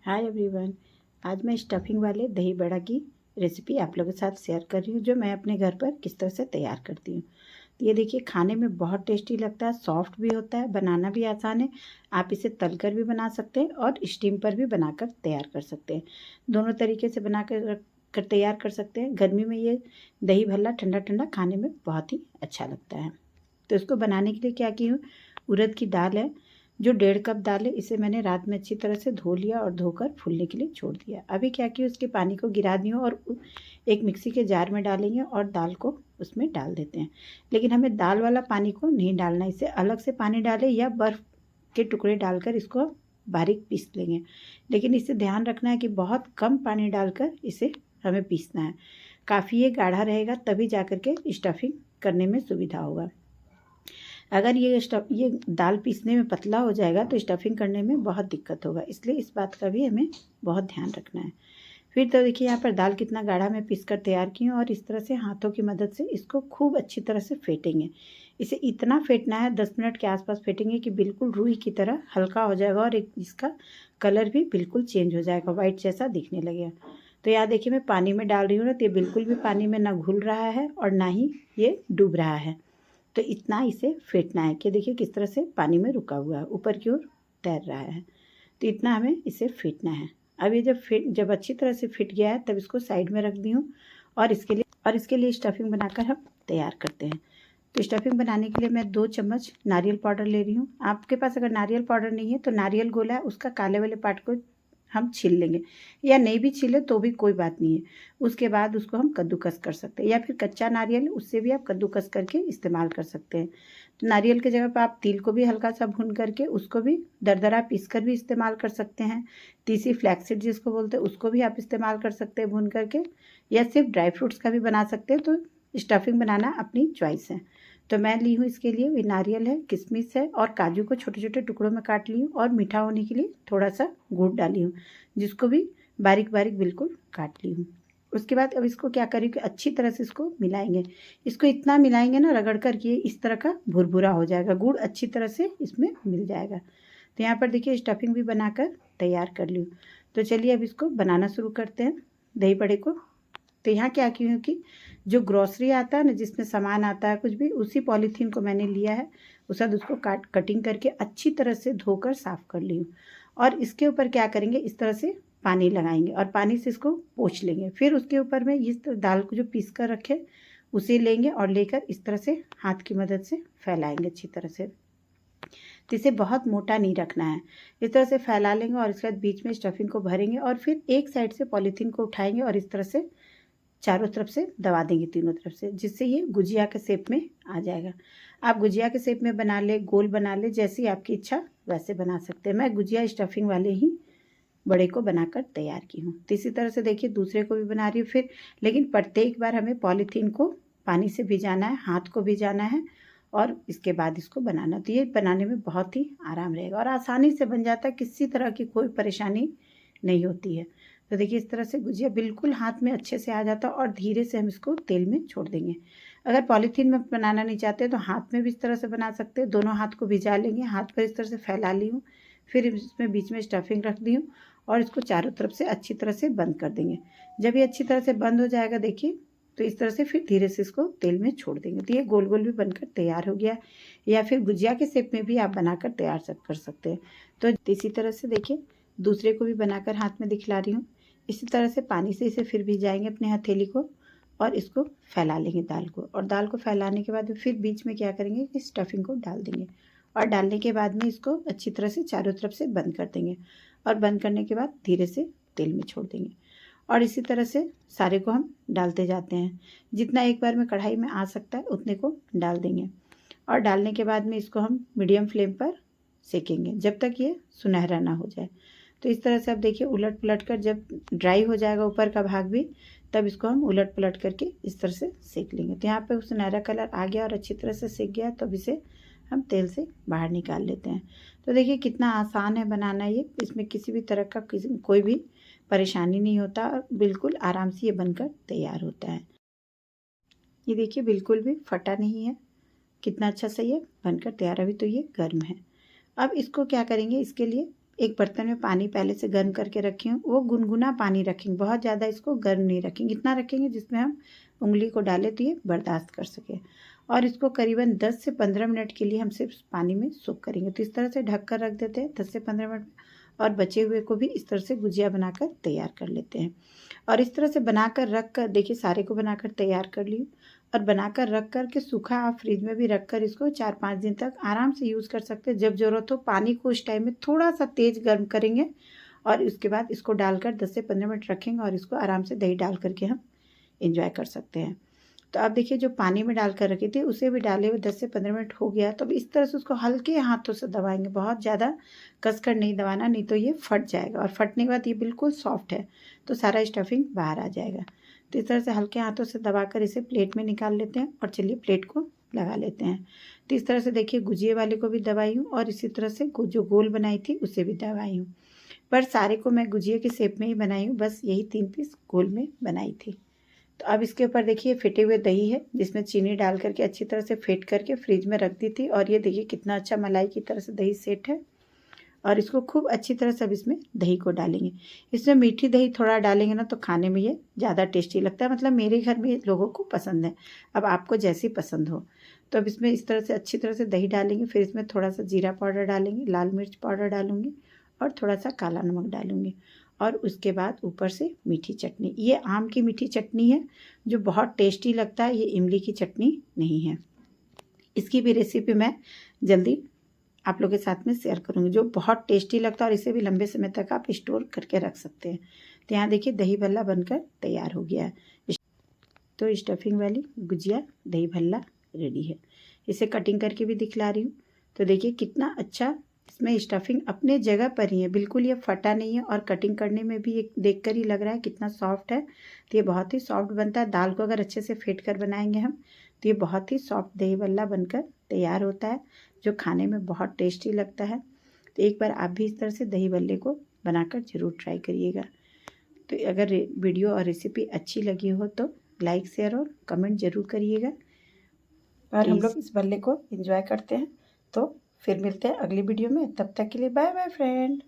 Hi everyone. आज मैं stuffing वाले दही बड़ा की रेसिपी आप लोगों के साथ शेयर कर रही हूँ, जो मैं अपने घर पर किस तरह से तैयार करती हूँ। तो ये देखिए, खाने में बहुत टेस्टी लगता है, सॉफ्ट भी होता है, बनाना भी आसान है। आप इसे तलकर भी बना सकते हैं और स्टीम पर भी बनाकर तैयार कर सकते हैं। दोनों तरीके से कर तैयार कर सकते हैं। गर्मी में ये दही भल्ला ठंडा ठंडा खाने में बहुत ही अच्छा लगता है। तो इसको बनाने के लिए क्या की हूँ, उड़द की दाल है जो 1.5 कप दाल है, इसे मैंने रात में अच्छी तरह से धो लिया और धोकर फूलने के लिए छोड़ दिया। अभी क्या किया, उसके पानी को गिरा दी हूँ और एक मिक्सी के जार में डालेंगे और दाल को उसमें डाल देते हैं। लेकिन हमें दाल वाला पानी को नहीं डालना, इसे अलग से पानी डालें या बर्फ़ के टुकड़े डालकर इसको बारीक पीस लेंगे। लेकिन इसे ध्यान रखना है कि बहुत कम पानी डालकर इसे हमें पीसना है। काफ़ी ये गाढ़ा रहेगा, तभी जा कर के स्टफिंग करने में सुविधा होगा। अगर ये दाल पीसने में पतला हो जाएगा तो स्टफिंग करने में बहुत दिक्कत होगा, इसलिए इस बात का भी हमें बहुत ध्यान रखना है। फिर तो देखिए, यहाँ पर दाल कितना गाढ़ा मैं पीस कर तैयार की हूँ और इस तरह से हाथों की मदद से इसको खूब अच्छी तरह से फेंटेंगे। इसे इतना फेंटना है, 10 मिनट के आसपास फेंटेंगे कि बिल्कुल रुई की तरह हल्का हो जाएगा और इसका कलर भी बिल्कुल चेंज हो जाएगा, वाइट जैसा दिखने लगेगा। तो यहाँ देखिए, मैं पानी में डाल रही हूँ ना, तो ये बिल्कुल भी पानी में ना घुल रहा है और ना ही ये डूब रहा है। तो इतना इसे फेंटना है कि देखिए किस तरह से पानी में रुका हुआ है, ऊपर की ओर तैर रहा है। तो इतना हमें इसे फेंटना है। अब ये जब अच्छी तरह से फिट गया है, तब इसको साइड में रख दी हूँ और इसके लिए स्टफिंग बनाकर हम तैयार करते हैं। तो स्टफिंग बनाने के लिए मैं 2 चम्मच नारियल पाउडर ले रही हूँ। आपके पास अगर नारियल पाउडर नहीं है तो नारियल गोला है, उसका काले वाले पार्ट को हम छील लेंगे, या नहीं भी छीले तो भी कोई बात नहीं है। उसके बाद उसको हम कद्दूकस कर सकते हैं, या फिर कच्चा नारियल उससे भी आप कद्दूकस करके इस्तेमाल कर सकते हैं। तो नारियल की जगह पर आप तिल को भी हल्का सा भून करके उसको भी दरदरा पीस कर भी इस्तेमाल कर सकते हैं। तीसी फ्लैक्सीड जिसको बोलते हैं, उसको भी आप इस्तेमाल कर सकते हैं भून करके, या सिर्फ ड्राई फ्रूट्स का भी बना सकते हैं। तो स्टफिंग बनाना अपनी चॉइस है। तो मैं ली हूँ इसके लिए, नारियल है, किशमिश है और काजू को छोटे छोटे टुकड़ों में काट ली हूँ और मीठा होने के लिए थोड़ा सा गुड़ डाली हूँ, जिसको भी बारीक बारीक बिल्कुल काट ली हूँ। उसके बाद अब इसको क्या करें कि अच्छी तरह से इसको मिलाएंगे। इसको इतना मिलाएंगे ना, रगड़ कर के इस तरह का भुरभुरा हो जाएगा, गुड़ अच्छी तरह से इसमें मिल जाएगा। तो यहाँ पर देखिए, स्टफिंग भी बनाकर तैयार कर ली हूँ। तो चलिए अब इसको बनाना शुरू करते हैं, दही बड़े को। तो यहाँ क्या की हूँ कि जो ग्रॉसरी आता है ना, जिसमें सामान आता है कुछ भी, उसी पॉलीथीन को मैंने लिया है। उसके बाद उसको कटिंग करके अच्छी तरह से धोकर साफ़ कर ली हूँ। और इसके ऊपर क्या करेंगे, इस तरह से पानी लगाएंगे और पानी से इसको पोंछ लेंगे। फिर उसके ऊपर में इस दाल को जो पीस कर रखे उसे लेंगे और लेकर इस तरह से हाथ की मदद से फैलाएंगे अच्छी तरह से। तो इसे बहुत मोटा नहीं रखना है, इस तरह से फैला लेंगे और इसके बाद बीच में स्टफिंग को भरेंगे और फिर एक साइड से पॉलीथीन को उठाएंगे और इस तरह से चारों तरफ से दबा देंगे, तीनों तरफ से, जिससे ये गुजिया के शेप में आ जाएगा। आप गुजिया के शेप में बना ले, गोल बना ले, जैसी आपकी इच्छा वैसे बना सकते हैं। मैं गुजिया स्टफिंग वाले ही बड़े को बनाकर तैयार की हूँ। तो इसी तरह से देखिए दूसरे को भी बना रही हूँ फिर। लेकिन प्रत्येक बार हमें पॉलीथीन को पानी से भिजाना है, हाथ को भिजाना है और इसके बाद इसको बनाना। तो ये बनाने में बहुत ही आराम रहेगा और आसानी से बन जाता है, किसी तरह की कोई परेशानी नहीं होती है। तो देखिए, इस तरह से गुजिया बिल्कुल हाथ में अच्छे से आ जाता है और धीरे से हम इसको तेल में छोड़ देंगे। अगर पॉलीथीन में बनाना नहीं चाहते तो हाथ में भी इस तरह से बना सकते हैं। दोनों हाथ को भिजा लेंगे, हाथ पर इस तरह से फैला ली हूँ, फिर इसमें बीच में स्टफिंग रख दी हूँ और इसको चारों तरफ से अच्छी तरह से बंद कर देंगे। जब ये अच्छी तरह से बंद हो जाएगा देखिए, तो इस तरह से फिर धीरे से इसको तेल में छोड़ देंगे। तो ये गोल गोल भी बनकर तैयार हो गया, या फिर गुजिया के शेप में भी आप बनाकर तैयार कर सकते हैं। तो इसी तरह से देखिए, दूसरे को भी बनाकर हाथ में दिखला रही हूँ। इसी तरह से पानी से इसे फिर भिजाएंगे अपने हथेली को और इसको फैला लेंगे दाल को। और दाल को फैलाने के बाद फिर बीच में क्या करेंगे कि स्टफिंग को डाल देंगे और डालने के बाद में इसको अच्छी तरह से चारों तरफ से बंद कर देंगे और बंद करने के बाद धीरे से तेल में छोड़ देंगे। और इसी तरह से सारे को हम डालते जाते हैं, जितना एक बार में कढ़ाई में आ सकता है उतने को डाल देंगे। और डालने के बाद में इसको हम मीडियम फ्लेम पर सेकेंगे जब तक ये सुनहरा ना हो जाए। तो इस तरह से आप देखिए, उलट पुलट कर जब ड्राई हो जाएगा ऊपर का भाग भी, तब इसको हम उलट पुलट करके इस तरह से सेक लेंगे। तो यहाँ पे सुनहरा कलर आ गया और अच्छी तरह से सेक गया, तब इसे हम तेल से बाहर निकाल लेते हैं। तो देखिए कितना आसान है बनाना ये, इसमें किसी भी तरह का कोई भी परेशानी नहीं होता और बिल्कुल आराम से ये बनकर तैयार होता है। ये देखिए बिल्कुल भी फटा नहीं है, कितना अच्छा से ये बनकर तैयार। अभी तो ये गर्म है। अब इसको क्या करेंगे, इसके लिए एक बर्तन में पानी पहले से गर्म करके रखी हूँ, वो गुनगुना पानी रखेंगे, बहुत ज़्यादा इसको गर्म नहीं रखेंगे, इतना रखेंगे जिसमें हम उंगली को डालें तो ये बर्दाश्त कर सके। और इसको करीबन 10 से 15 मिनट के लिए हम सिर्फ पानी में सोक करेंगे। तो इस तरह से ढक कर रख देते हैं 10 से 15 मिनट में, और बचे हुए को भी इस तरह से गुजिया बनाकर तैयार कर लेते हैं। और इस तरह से बनाकर रख कर देखिए, सारे को बनाकर तैयार कर ली और बनाकर रख कर के सूखा आप फ्रिज में भी रख कर इसको 4-5 दिन तक आराम से यूज़ कर सकते हैं। जब ज़रूरत हो पानी को उस टाइम में थोड़ा सा तेज़ गर्म करेंगे और उसके बाद इसको डालकर 10 से 15 मिनट रखेंगे और इसको आराम से दही डाल करके हम इंजॉय कर सकते हैं। तो अब देखिए, जो पानी में डालकर रखी थी उसे भी डाले हुए 10 से 15 मिनट हो गया। तो अब इस तरह से उसको हल्के हाथों से दबाएंगे, बहुत ज़्यादा कसकर नहीं दबाना, नहीं तो ये फट जाएगा। और फटने के बाद ये बिल्कुल सॉफ्ट है तो सारा स्टफिंग बाहर आ जाएगा। तो इस तरह से हल्के हाथों से दबाकर इसे प्लेट में निकाल लेते हैं और चलिए प्लेट को लगा लेते हैं। तो इस तरह से देखिए, गुजिए वाले को भी दबाई हूँ और इसी तरह से जो गोल बनाई थी उसे भी दबाई हूँ। पर सारे को मैं गुजिए के शेप में ही बनाई हूँ, बस यही 3 पीस गोल में बनाई थी। तो अब इसके ऊपर देखिए फेटे हुए दही है, जिसमें चीनी डाल करके अच्छी तरह से फेंट करके फ्रिज में रख दी थी। और ये देखिए कितना अच्छा मलाई की तरह से दही सेट है। और इसको खूब अच्छी तरह से अब इसमें दही को डालेंगे। इसमें मीठी दही थोड़ा डालेंगे ना तो खाने में ये ज़्यादा टेस्टी लगता है, मतलब मेरे घर में लोगों को पसंद है। अब आपको जैसी पसंद हो। तो अब इसमें इस तरह से अच्छी तरह से दही डालेंगे, फिर इसमें थोड़ा सा जीरा पाउडर डालेंगे, लाल मिर्च पाउडर डालूँगी और थोड़ा सा काला नमक डालूँगी। और उसके बाद ऊपर से मीठी चटनी, ये आम की मीठी चटनी है जो बहुत टेस्टी लगता है, ये इमली की चटनी नहीं है। इसकी भी रेसिपी मैं जल्दी आप लोगों के साथ में शेयर करूँगी, जो बहुत टेस्टी लगता है और इसे भी लंबे समय तक आप स्टोर करके रख सकते हैं। तो यहाँ देखिए दही भल्ला बनकर तैयार हो गया है। तो स्टफिंग वाली गुजिया दही भल्ला रेडी है। इसे कटिंग करके भी दिखला रही हूँ। तो देखिए कितना अच्छा इसमें स्टफिंग अपने जगह पर ही है, बिल्कुल ये फटा नहीं है। और कटिंग करने में भी ये देख कर ही लग रहा है कितना सॉफ्ट है। तो ये बहुत ही सॉफ्ट बनता है। दाल को अगर अच्छे से फेंट कर बनाएंगे हम तो ये बहुत ही सॉफ्ट दही भल्ला बनकर तैयार होता है, जो खाने में बहुत टेस्टी लगता है। तो एक बार आप भी इस तरह से दही भल्ले को बनाकर ज़रूर ट्राई करिएगा। तो अगर वीडियो और रेसिपी अच्छी लगी हो तो लाइक शेयर और कमेंट ज़रूर करिएगा। और हम लोग इस भल्ले को एंजॉय करते हैं। तो फिर मिलते हैं अगली वीडियो में, तब तक के लिए बाय बाय फ्रेंड।